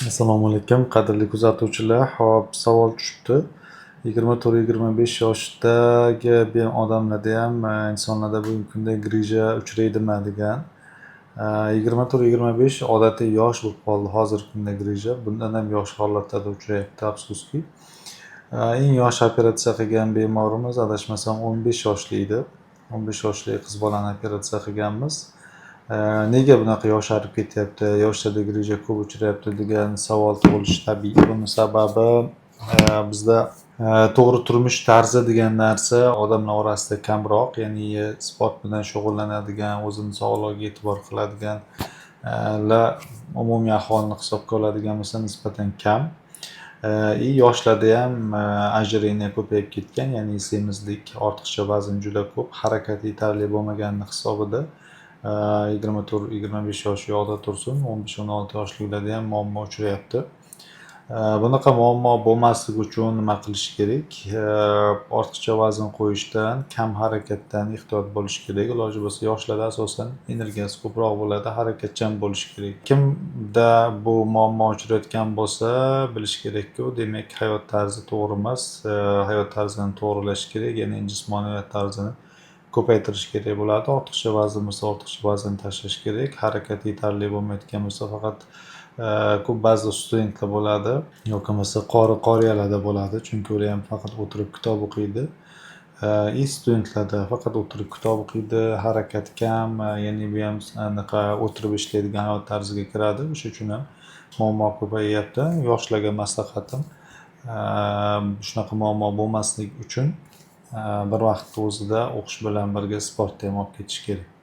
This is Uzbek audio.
Assalomu alaykum, qadrli kuzatuvchilar. Hop, savol tushibdi. 24-25 yoshdagi odamlarda ham, insonlarda bugungi kunda grija uchraydimi degan. 24-25 odatiy yosh bo'lib qoldi hozirgi kunda grija. Bundan ham yosh holatlarda uchrayapti, afsuski. Eng yosh operatsiya qilgan bemorimiz adashmasam 15 yoshli edi. 15 yoshli qiz bolani operatsiya qilganmiz. Nega bunaqa yosharib ketyapti, yoshlarda grija ko'p uchrayapti degan savol tug'ilishi tabiiy. Buni sababi bizda to'g'ri turmush tarzi degan narsa odamlar orasida kamroq, ya'ni sport bilan shug'ullanadigan, o'zini sog'lig'iga e'tibor qiladiganlar umumiy aholini hisobga oladigan bo'lsa nisbatan kam. Yoshlarda ham ojireniya ko'payib ketgan, ya'ni semizlik, ortiqcha vazn juda ko'p, harakat yetarli bo'lmagani hisobida 24-25 yosh yo'lda tursin, 15-16 yoshliklarda ham muammo uchrayapti. Bunaqa muammo bo'lmasligi uchun nima qilish kerak? Ortiqcha vazn qo'yishdan, kam harakatdan ehtiyot bo'lish kerak. Iloji bo'lsa yoshlarda asosan energiyasi ko'proq bo'ladi, harakatchan bo'lish kerak. Kimda bu muammo uchrayotgan bo'lsa, bilish kerakki, demak hayot tarzi to'g'ri emas. Hayot tarzini to'g'rilash kerak, ya'ni jismoniyat tarzini ko'paytirish kerak bo'ladi. Ortiqcha vazn bo'lsa, ortiqcha vazn tashlash kerak. Harakat yetarli bo'lmayotgan bo'lsa, faqat ko'p ba'zi studentlar bo'ladi yoki bo'lmasa qoriyalarda bo'ladi, chunki ular ham faqat o'tirib kitob o'qiydi. Studentlarda faqat o'tirib kitob o'qiydi, harakat kam, ya'ni bu ham anaqa o'tirib ishlaydigan hayot tarziga kiradi. O'sha uchun ham muammo ko'payyapti. Yoshlarga maslahatim shunaqa muammo bo'lmasligi uchun bir vaqtni o'zida o'qish bilan birga sportga ham olib ketish kerak.